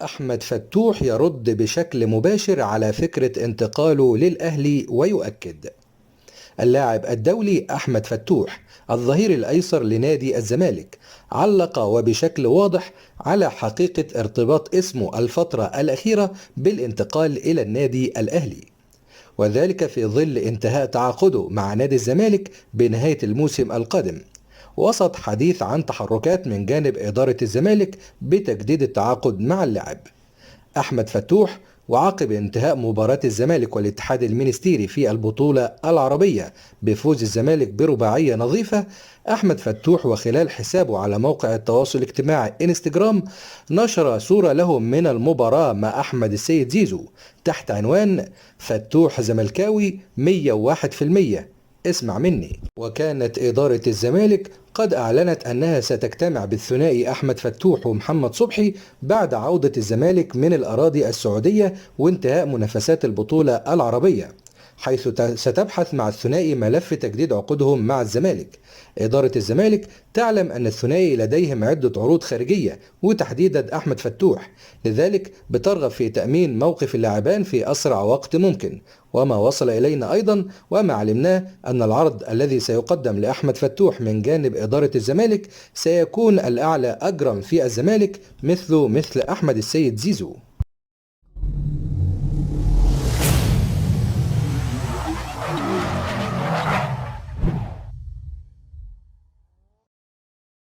أحمد فتوح يرد بشكل مباشر على فكرة انتقاله للأهلي ويؤكد: اللاعب الدولي أحمد فتوح الظهير الأيسر لنادي الزمالك علق وبشكل واضح على حقيقة ارتباط اسمه الفترة الأخيرة بالانتقال إلى النادي الأهلي، وذلك في ظل انتهاء تعاقده مع نادي الزمالك بنهاية الموسم القادم، وسط حديث عن تحركات من جانب إدارة الزمالك بتجديد التعاقد مع اللاعب. أحمد فتوح وعقب انتهاء مباراة الزمالك والاتحاد المنستيري في البطولة العربية بفوز الزمالك برباعية نظيفة، أحمد فتوح وخلال حسابه على موقع التواصل الاجتماعي انستجرام نشر صورة له من المباراة مع أحمد السيد زيزو تحت عنوان فتوح زملكاوي 101%، اسمع مني. وكانت إدارة الزمالك قد أعلنت أنها ستجتمع بالثنائي أحمد فتوح ومحمد صبحي بعد عودة الزمالك من الأراضي السعودية وانتهاء منافسات البطولة العربية، حيث ستبحث مع الثنائي ملف تجديد عقودهم مع الزمالك. إدارة الزمالك تعلم أن الثنائي لديهم عدة عروض خارجية وتحديدا أحمد فتوح، لذلك بترغب في تأمين موقف اللاعبان في أسرع وقت ممكن. وما وصل إلينا أيضا وما علمناه أن العرض الذي سيقدم لأحمد فتوح من جانب إدارة الزمالك سيكون الأعلى أجرا في الزمالك مثل أحمد السيد زيزو.